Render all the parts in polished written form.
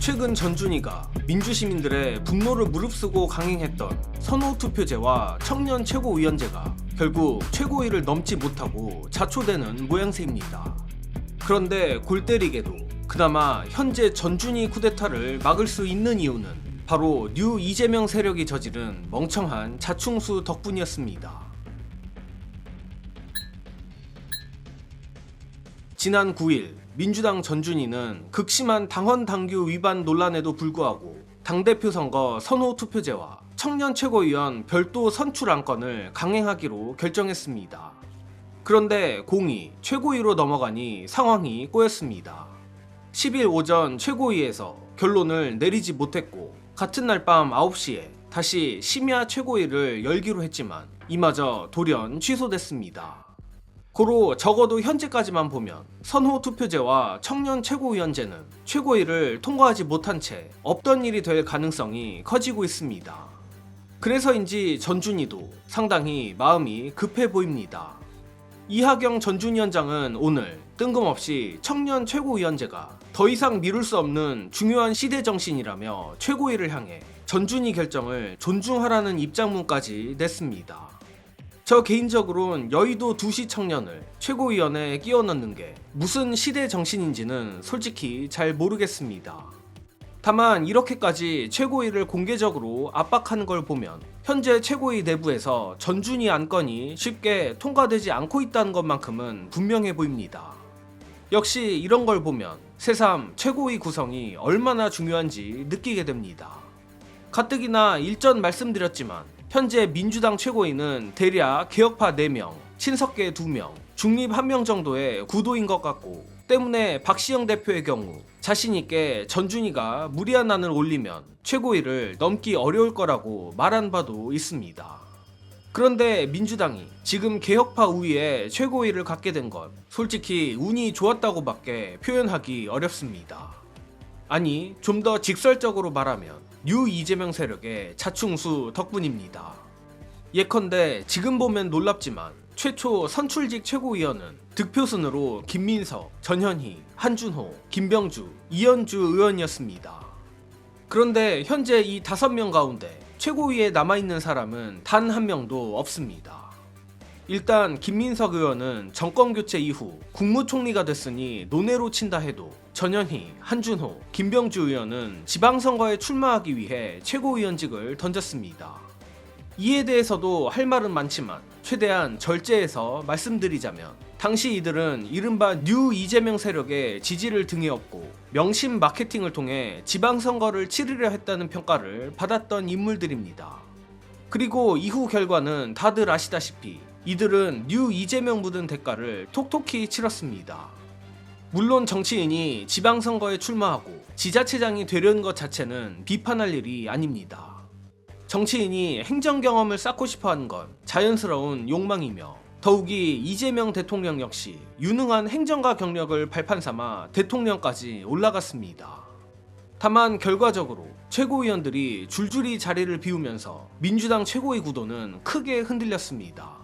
최근 전준희가 민주시민들의 분노를 무릅쓰고 강행했던 선호투표제와 청년 최고위원제가 결국 최고위를 넘지 못하고 자초되는 모양새입니다. 그런데 골 때리게도 그나마 현재 전준희 쿠데타를 막을 수 있는 이유는 바로 뉴 이재명 세력이 저지른 멍청한 자충수 덕분이었습니다. 지난 9일 민주당 전준희는 극심한 당헌 당규 위반 논란에도 불구하고 당대표 선거 선호투표제와 청년 최고위원 별도 선출 안건을 강행하기로 결정했습니다. 그런데 공이 최고위로 넘어가니 상황이 꼬였습니다. 10일 오전 최고위에서 결론을 내리지 못했고 같은 날 밤 9시에 다시 심야 최고위를 열기로 했지만 이마저 돌연 취소됐습니다. 고로 적어도 현재까지만 보면 선호투표제와 청년 최고위원제는 최고위를 통과하지 못한 채 없던 일이 될 가능성이 커지고 있습니다. 그래서인지 전준희도 상당히 마음이 급해 보입니다. 이하경 전준위원장은 오늘 뜬금없이 청년 최고위원제가 더 이상 미룰 수 없는 중요한 시대 정신이라며 최고위를 향해 전준희 결정을 존중하라는 입장문까지 냈습니다. 저 개인적으로는 여의도 2시 청년을 최고위원회에 끼워 넣는 게 무슨 시대 정신인지는 솔직히 잘 모르겠습니다. 다만 이렇게까지 최고위를 공개적으로 압박하는 걸 보면 현재 최고위 내부에서 전준희 안건이 쉽게 통과되지 않고 있다는 것만큼은 분명해 보입니다. 역시 이런 걸 보면 새삼 최고위 구성이 얼마나 중요한지 느끼게 됩니다. 가뜩이나 일전 말씀드렸지만 현재 민주당 최고위는 대략 개혁파 4명, 친석계 2명, 중립 1명 정도의 구도인 것 같고 때문에 박시영 대표의 경우 자신있게 전준희가 무리한 안을 올리면 최고위를 넘기 어려울 거라고 말한 바도 있습니다. 그런데 민주당이 지금 개혁파 우위에 최고위를 갖게 된 건 솔직히 운이 좋았다고밖에 표현하기 어렵습니다. 아니, 좀 더 직설적으로 말하면 뉴 이재명 세력의 자충수 덕분입니다. 예컨대 지금 보면 놀랍지만 최초 선출직 최고위원은 득표순으로 김민석, 전현희, 한준호, 김병주, 이현주 의원이었습니다. 그런데 현재 이 5명 가운데 최고위에 남아있는 사람은 단 한 명도 없습니다. 일단 김민석 의원은 정권교체 이후 국무총리가 됐으니 논외로 친다 해도 전현희, 한준호, 김병주 의원은 지방선거에 출마하기 위해 최고위원직을 던졌습니다. 이에 대해서도 할 말은 많지만 최대한 절제해서 말씀드리자면 당시 이들은 이른바 뉴 이재명 세력의 지지를 등에 업고 명심 마케팅을 통해 지방선거를 치르려 했다는 평가를 받았던 인물들입니다. 그리고 이후 결과는 다들 아시다시피 이들은 뉴 이재명 묻은 대가를 톡톡히 치렀습니다. 물론 정치인이 지방선거에 출마하고 지자체장이 되려는 것 자체는 비판할 일이 아닙니다. 정치인이 행정 경험을 쌓고 싶어 하는 건 자연스러운 욕망이며 더욱이 이재명 대통령 역시 유능한 행정가 경력을 발판 삼아 대통령까지 올라갔습니다. 다만 결과적으로 최고위원들이 줄줄이 자리를 비우면서 민주당 최고위 구도는 크게 흔들렸습니다.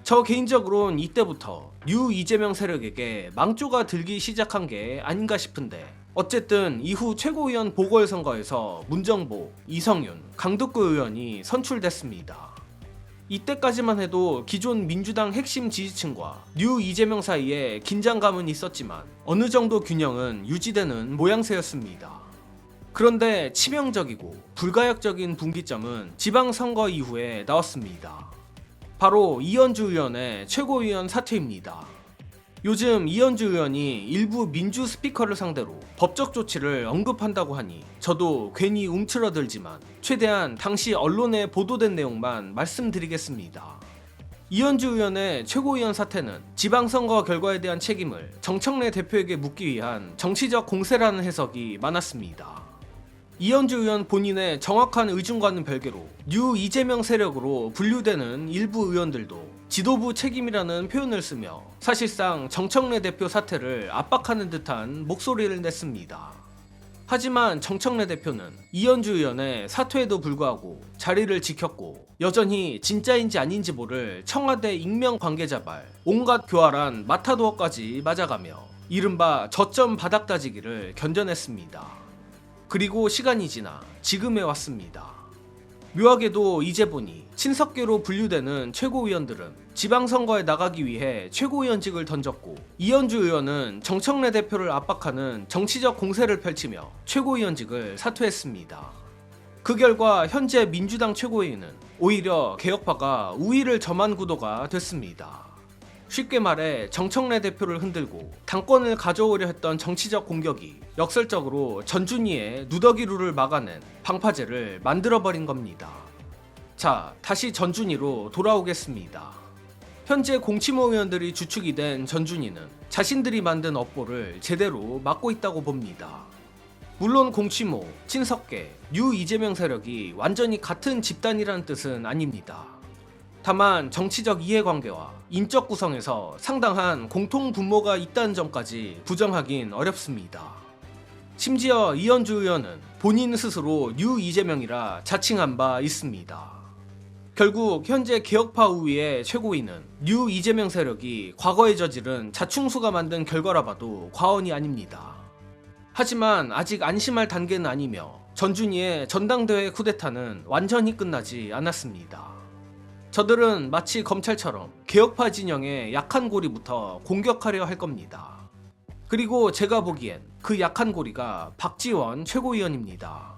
저 개인적으로는 이때부터 뉴 이재명 세력에게 망조가 들기 시작한 게 아닌가 싶은데 어쨌든 이후 최고위원 보궐선거에서 문정보, 이성윤, 강덕구 의원이 선출됐습니다. 이때까지만 해도 기존 민주당 핵심 지지층과 뉴 이재명 사이에 긴장감은 있었지만 어느 정도 균형은 유지되는 모양새였습니다. 그런데 치명적이고 불가역적인 분기점은 지방선거 이후에 나왔습니다. 바로 이현주 의원의 최고위원 사퇴입니다. 요즘 이현주 의원이 일부 민주 스피커를 상대로 법적 조치를 언급한다고 하니 저도 괜히 움츠러들지만 최대한 당시 언론에 보도된 내용만 말씀드리겠습니다. 이현주 의원의 최고위원 사퇴는 지방선거 결과에 대한 책임을 정청래 대표에게 묻기 위한 정치적 공세라는 해석이 많았습니다. 이현주 의원 본인의 정확한 의중과는 별개로 뉴 이재명 세력으로 분류되는 일부 의원들도 지도부 책임이라는 표현을 쓰며 사실상 정청래 대표 사퇴를 압박하는 듯한 목소리를 냈습니다. 하지만 정청래 대표는 이현주 의원의 사퇴에도 불구하고 자리를 지켰고 여전히 진짜인지 아닌지 모를 청와대 익명 관계자발 온갖 교활한 마타도어까지 맞아가며 이른바 저점 바닥 다지기를 견뎌냈습니다. 그리고 시간이 지나 지금에 왔습니다. 묘하게도 이제 보니 친석계로 분류되는 최고위원들은 지방선거에 나가기 위해 최고위원직을 던졌고, 이현주 의원은 정청래 대표를 압박하는 정치적 공세를 펼치며 최고위원직을 사퇴했습니다. 그 결과 현재 민주당 최고위는 오히려 개혁파가 우위를 점한 구도가 됐습니다. 쉽게 말해 정청래 대표를 흔들고 당권을 가져오려 했던 정치적 공격이 역설적으로 전준희의 누더기루를 막아낸 방파제를 만들어버린 겁니다. 자, 다시 전준희로 돌아오겠습니다. 현재 공치모 의원들이 주축이 된 전준희는 자신들이 만든 업보를 제대로 막고 있다고 봅니다. 물론 공치모, 친석계, 뉴 이재명 세력이 완전히 같은 집단이라는 뜻은 아닙니다. 다만 정치적 이해관계와 인적 구성에서 상당한 공통 분모가 있다는 점까지 부정하긴 어렵습니다. 심지어 이현주 의원은 본인 스스로 뉴 이재명이라 자칭한 바 있습니다. 결국 현재 개혁파 우위의 최고위는 뉴 이재명 세력이 과거에 저지른 자충수가 만든 결과라 봐도 과언이 아닙니다. 하지만 아직 안심할 단계는 아니며 전준희의 전당대회 쿠데타는 완전히 끝나지 않았습니다. 저들은 마치 검찰처럼 개혁파 진영의 약한 고리부터 공격하려 할 겁니다. 그리고 제가 보기엔 그 약한 고리가 박지원 최고위원입니다.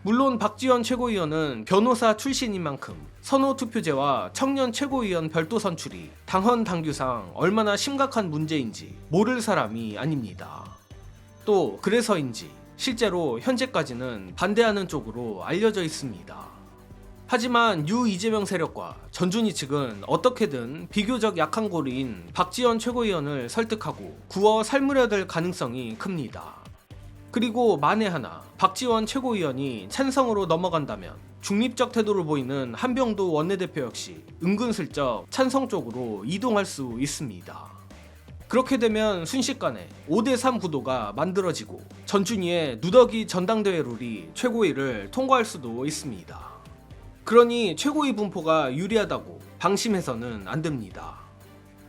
물론 박지원 최고위원은 변호사 출신인 만큼 선호 투표제와 청년 최고위원 별도 선출이 당헌 당규상 얼마나 심각한 문제인지 모를 사람이 아닙니다. 또 그래서인지 실제로 현재까지는 반대하는 쪽으로 알려져 있습니다. 하지만 뉴 이재명 세력과 전준희 측은 어떻게든 비교적 약한 고리인 박지원 최고위원을 설득하고 구워 삶으려 될 가능성이 큽니다. 그리고 만에 하나 박지원 최고위원이 찬성으로 넘어간다면 중립적 태도를 보이는 한병도 원내대표 역시 은근슬쩍 찬성 쪽으로 이동할 수 있습니다. 그렇게 되면 순식간에 5대3 구도가 만들어지고 전준희의 누더기 전당대회 룰이 최고위를 통과할 수도 있습니다. 그러니 최고위 분포가 유리하다고 방심해서는 안 됩니다.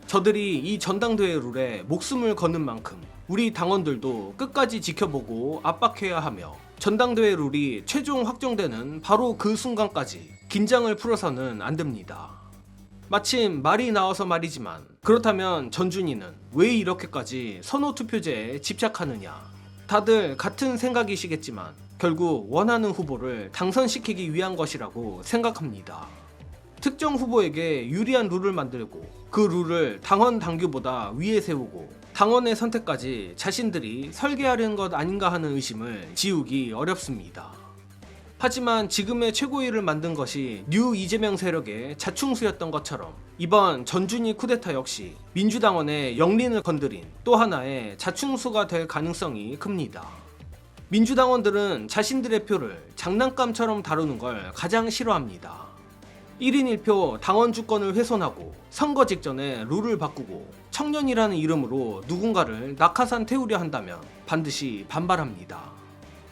저들이 이 전당대회 룰에 목숨을 거는 만큼 우리 당원들도 끝까지 지켜보고 압박해야 하며 전당대회 룰이 최종 확정되는 바로 그 순간까지 긴장을 풀어서는 안 됩니다. 마침 말이 나와서 말이지만 그렇다면 전준희는 왜 이렇게까지 선호투표제에 집착하느냐? 다들 같은 생각이시겠지만 결국 원하는 후보를 당선시키기 위한 것이라고 생각합니다. 특정 후보에게 유리한 룰을 만들고 그 룰을 당헌 당규보다 위에 세우고 당원의 선택까지 자신들이 설계하려는 것 아닌가 하는 의심을 지우기 어렵습니다. 하지만 지금의 최고위를 만든 것이 뉴 이재명 세력의 자충수였던 것처럼 이번 전준희 쿠데타 역시 민주당원의 영린을 건드린 또 하나의 자충수가 될 가능성이 큽니다. 민주당원들은 자신들의 표를 장난감처럼 다루는 걸 가장 싫어합니다. 1인 1표 당원 주권을 훼손하고 선거 직전에 룰을 바꾸고 청년이라는 이름으로 누군가를 낙하산 태우려 한다면 반드시 반발합니다.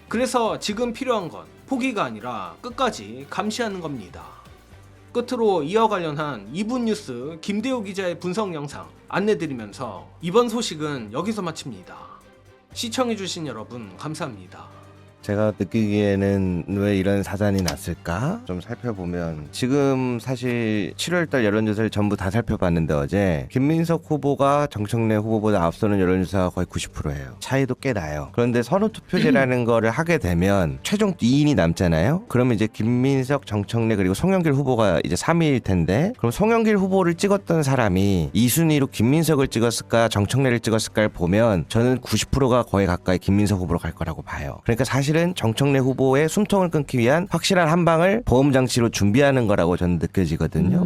그래서 지금 필요한 건 포기가 아니라 끝까지 감시하는 겁니다. 끝으로 이와 관련한 2분 뉴스 김대호 기자의 분석 영상 안내드리면서 이번 소식은 여기서 마칩니다. 시청해주신 여러분 감사합니다. 제가 느끼기에는 왜 이런 사단이 났을까 좀 살펴보면 지금 사실 7월달 여론조사를 전부 다 살펴봤는데 어제 김민석 후보가 정청래 후보보다 앞서는 여론조사가 거의 90%예요. 차이도 꽤 나요. 그런데 선호투표제라는 거를 하게 되면 최종 2인이 남잖아요. 그러면 이제 김민석, 정청래 그리고 송영길 후보가 이제 3위일 텐데 그럼 송영길 후보를 찍었던 사람이 2순위로 김민석을 찍었을까 정청래를 찍었을까를 보면 저는 90%가 거의 가까이 김민석 후보로 갈 거라고 봐요. 그러니까 사실은 정청래 후보의 숨통을 끊기 위한 확실한 한 방을 보험장치로 준비하는 거라고 저는 느껴지거든요.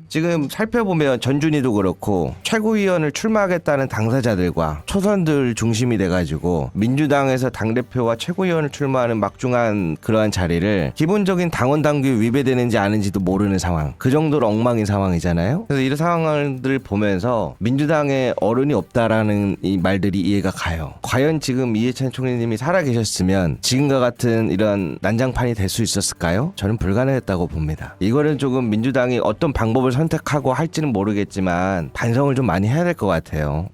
지금 살펴보면 전준희도 그렇고 최고위원을 출마하겠다는 당사자들과 초선들 중심이 돼가지고 민주당에서 당대표와 최고위원을 출마하는 막중한 그러한 자리를 기본적인 당원 당규 위배되는지 아는지도 모르는 상황, 그 정도로 엉망인 상황이잖아요. 그래서 이런 상황을 보면서 민주당에 어른이 없다라는 이 말들이 이해가 가요. 과연 지금 이해찬 총리님이 살아계셨으면 지금과 같은 이런 난장판이 될 수 있었을까요? 저는 불가능했다고 봅니다. 이거는 조금 민주당이 어떤 방법을 선택하고 할지는 모르겠지만 반성을 좀 많이 해야 될 것 같아요.